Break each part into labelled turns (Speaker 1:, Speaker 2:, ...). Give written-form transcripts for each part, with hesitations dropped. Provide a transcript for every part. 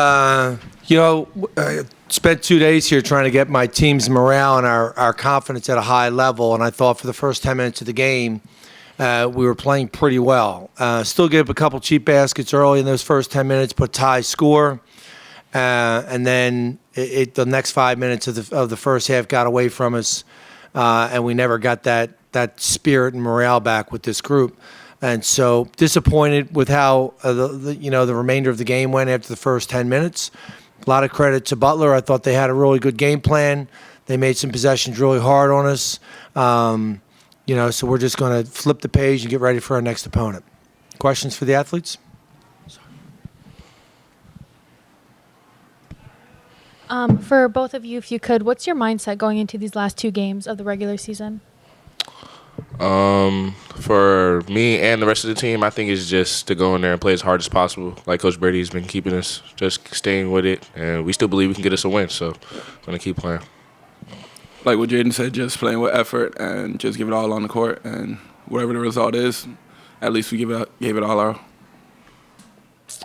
Speaker 1: I spent 2 days here trying to get my team's morale and our confidence at a high level, and I thought for the first 10 minutes of the game, we were playing pretty well. Still gave up a couple cheap baskets early in those first 10 minutes, but tie score. And then the next 5 minutes of the first half got away from us, and we never got that spirit and morale back with this group. And so disappointed with how the remainder of the game went after the first 10 minutes. A lot of credit to Butler. I thought they had a really good game plan. They made some possessions really hard on us. So we're just going to flip the page and get ready for our next opponent. Questions for the athletes?
Speaker 2: For both of you, if you could, what's your mindset going into these last 2 games of the regular season?
Speaker 3: For me and the rest of the team, I think it's just to go in there and play as hard as possible. Like Coach Brady's been keeping us, just staying with it, and we still believe we can get us a win, so I'm going to keep playing.
Speaker 4: Like what Jaden said, just playing with effort and just give it all on the court, and whatever the result is, at least we gave it all our.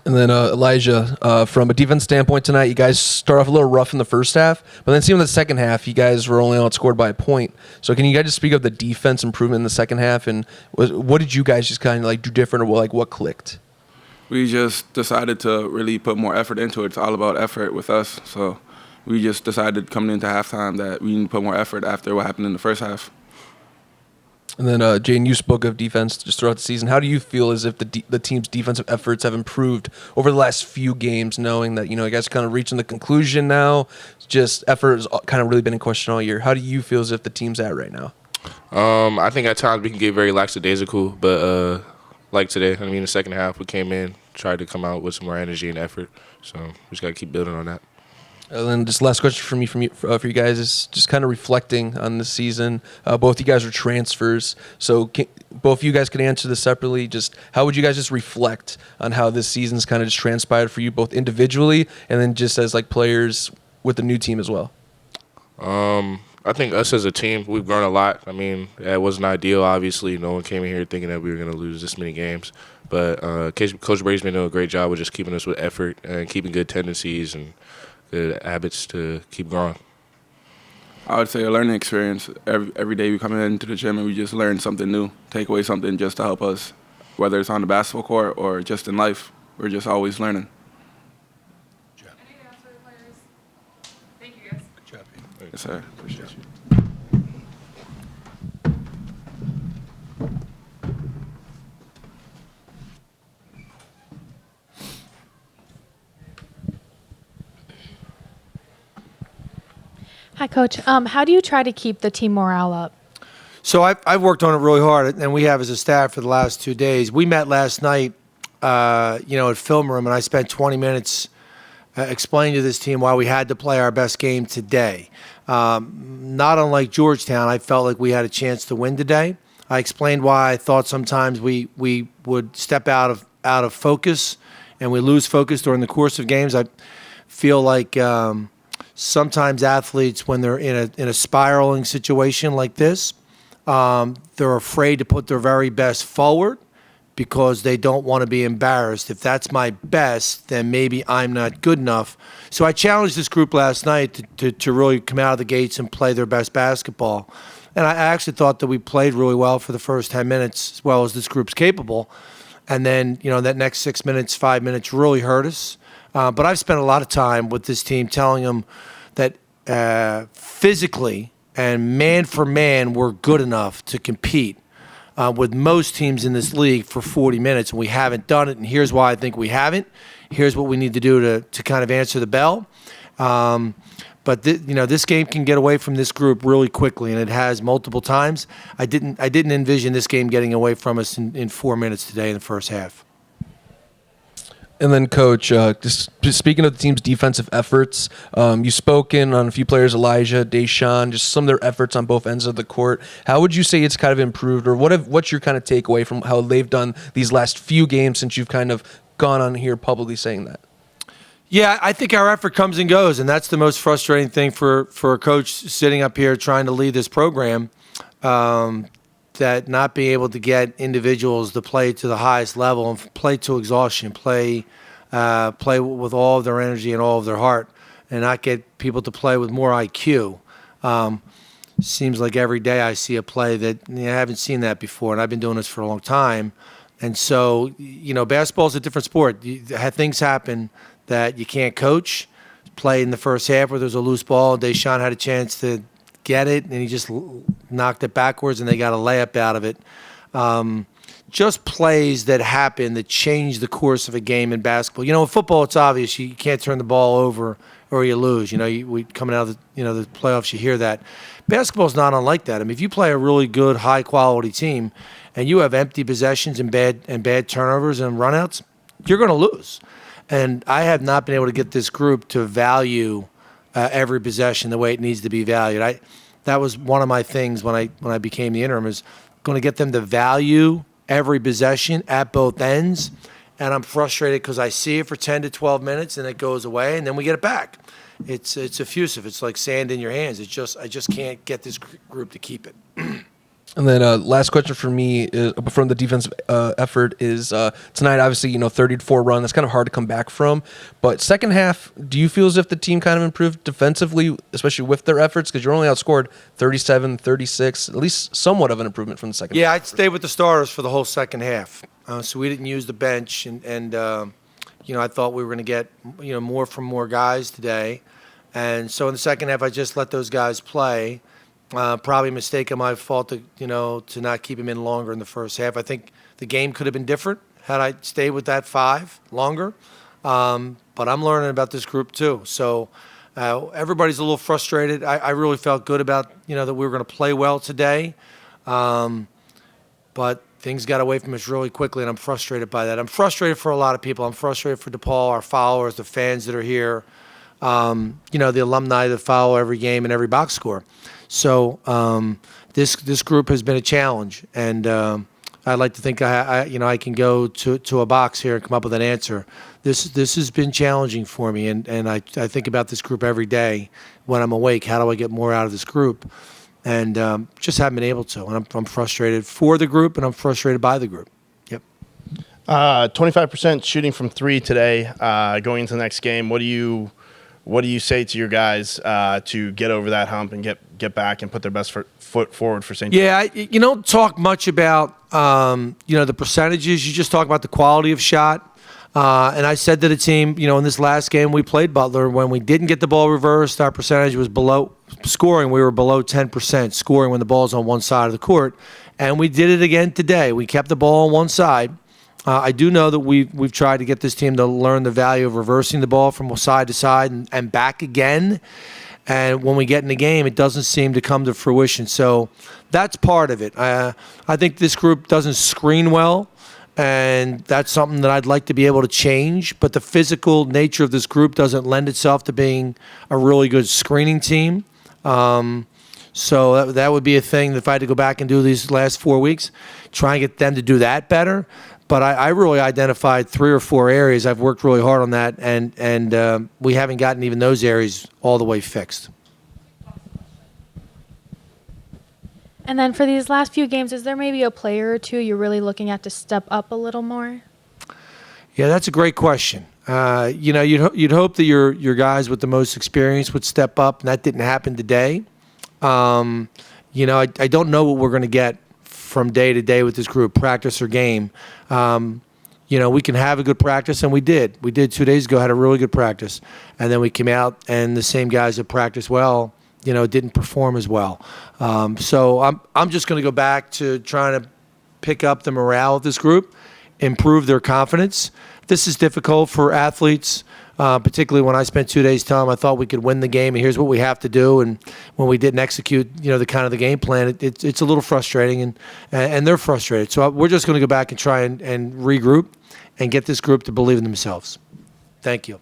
Speaker 5: And then Elijah, from a defense standpoint tonight, you guys start off a little rough in the first half, but then see in the second half, you guys were only outscored by a point. So can you guys just speak of the defense improvement in the second half, and what did you guys just kind of do different, or what clicked?
Speaker 4: We just decided to really put more effort into it. It's all about effort with us. So we just decided coming into halftime that we need to put more effort after what happened in the first half.
Speaker 5: And then, Jaden, you spoke of defense just throughout the season. How do you feel as if the team's defensive efforts have improved over the last few games, knowing that, you guys are kind of reaching the conclusion now? Just effort has kind of really been in question all year. How do you feel as if the team's at right now?
Speaker 3: I think at times we can get very lackadaisical, but like today, in the second half, we came in, tried to come out with some more energy and effort. So we just got to keep building on that.
Speaker 5: And then just last question for you guys is just kind of reflecting on the season. Both you guys are transfers, so both of you guys can answer this separately. Just how would you guys just reflect on how this season's kind of just transpired for you both individually and then just as players with the new team as well?
Speaker 3: I think us as a team, we've grown a lot. It wasn't ideal, obviously. No one came in here thinking that we were going to lose this many games. But Coach Brady's been doing a great job with just keeping us with effort and keeping good tendencies and good habits to keep growing.
Speaker 4: I would say a learning experience. Every day we come into the gym and we just learn something new, take away something just to help us, whether it's on the basketball court or just in life. We're just always learning.
Speaker 6: Any answer, players? Thank you, guys.
Speaker 1: Good job.
Speaker 4: Yes, sir. Appreciate you.
Speaker 2: Hi, Coach. How do you try to keep the team morale up?
Speaker 1: So I've worked on it really hard, and we have as a staff for the last 2 days. We met last night, at film room, and I spent 20 minutes explaining to this team why we had to play our best game today. Not unlike Georgetown, I felt like we had a chance to win today. I explained why I thought sometimes we would step out of focus and we lose focus during the course of games. I feel like sometimes athletes, when they're in a spiraling situation like this, they're afraid to put their very best forward because they don't want to be embarrassed. If that's my best, then maybe I'm not good enough. So I challenged this group last night to really come out of the gates and play their best basketball. And I actually thought that we played really well for the first 10 minutes, as well as this group's capable. And then, that next 6 minutes, 5 minutes really hurt us. But I've spent a lot of time with this team telling them that physically and man for man, we're good enough to compete with most teams in this league for 40 minutes, and we haven't done it. And here's why I think we haven't. Here's what we need to do to kind of answer the bell. But this game can get away from this group really quickly, and it has multiple times. I didn't envision this game getting away from us in 4 minutes today in the first half.
Speaker 5: And then, Coach, just speaking of the team's defensive efforts, you've spoken on a few players, Elijah, Deshaun, just some of their efforts on both ends of the court. How would you say it's kind of improved, or what's your kind of takeaway from how they've done these last few games since you've kind of gone on here publicly saying that?
Speaker 1: Yeah, I think our effort comes and goes, and that's the most frustrating thing for a coach sitting up here trying to lead this program, that not being able to get individuals to play to the highest level and play to exhaustion, play play with all of their energy and all of their heart, and not get people to play with more IQ. Seems like every day I see a play that I haven't seen that before, and I've been doing this for a long time. And so, basketball's a different sport. Things happen that you can't coach. Play in the first half where there's a loose ball. Deshaun had a chance to get it, and he just knocked it backwards, and they got a layup out of it. Just plays that happen that change the course of a game in basketball. In football, it's obvious you can't turn the ball over or you lose. We coming out of the playoffs, you hear that. Basketball's not unlike that. I mean, if you play a really good, high-quality team and you have empty possessions and bad turnovers and runouts, you're going to lose. And I have not been able to get this group to value every possession the way it needs to be valued. That was one of my things when I became the interim, is going to get them to value every possession at both ends. And I'm frustrated because I see it for 10 to 12 minutes and it goes away, and then we get it back. It's effusive. It's like sand in your hands. I just can't get this group to keep it.
Speaker 5: And then last question for me from the defensive effort is tonight, obviously, 30-4 run. That's kind of hard to come back from. But second half, do you feel as if the team kind of improved defensively, especially with their efforts? Because you're only outscored 37-36, at least somewhat of an improvement from the second half.
Speaker 1: Yeah, I'd stay with the starters for the whole second half. So we didn't use the bench. And I thought we were going to get, more from more guys today. And so in the second half, I just let those guys play. Probably a mistake on my fault to not keep him in longer in the first half. I think the game could have been different had I stayed with that 5 longer. But I'm learning about this group too. So everybody's a little frustrated. I really felt good about that we were going to play well today. But things got away from us really quickly, and I'm frustrated by that. I'm frustrated for a lot of people. I'm frustrated for DePaul, our followers, the fans that are here, the alumni that follow every game and every box score. So this group has been a challenge, and I'd like to think I can go to a box here and come up with an answer. This has been challenging for me, and I think about this group every day when I'm awake. How do I get more out of this group? And just haven't been able to. And I'm frustrated for the group, and I'm frustrated by the group. Yep.
Speaker 7: 25% shooting from 3 today, going into the next game. What do you say to your guys to get over that hump and get back and put their best foot forward for St.
Speaker 1: Yeah, you don't talk much about the percentages. You just talk about the quality of shot. And I said to the team, in this last game we played Butler, when we didn't get the ball reversed, our percentage was below scoring. We were below 10% scoring when the ball's on one side of the court, and we did it again today. We kept the ball on one side. I do know that we've tried to get this team to learn the value of reversing the ball from side to side and back again. And when we get in the game, it doesn't seem to come to fruition. So that's part of it. I think this group doesn't screen well, and that's something that I'd like to be able to change. But the physical nature of this group doesn't lend itself to being a really good screening team. So that would be a thing that if I had to go back and do these last 4 weeks, try and get them to do that better. But I really identified 3 or 4 areas. I've worked really hard on that, and we haven't gotten even those areas all the way fixed.
Speaker 2: And then for these last few games, is there maybe a player or two you're really looking at to step up a little more?
Speaker 1: Yeah, that's a great question. You'd hope that your guys with the most experience would step up, and that didn't happen today. I don't know what we're going to get from day to day with this group, practice or game. We can have a good practice, and we did. We did 2 days ago, had a really good practice. And then we came out, and the same guys that practiced well, didn't perform as well. So I'm just going to go back to trying to pick up the morale of this group, improve their confidence. This is difficult for athletes, particularly when I spent 2 days telling them I thought we could win the game, and here's what we have to do. And when we didn't execute, the game plan, it's a little frustrating, and they're frustrated. So we're just going to go back and try and regroup and get this group to believe in themselves. Thank you.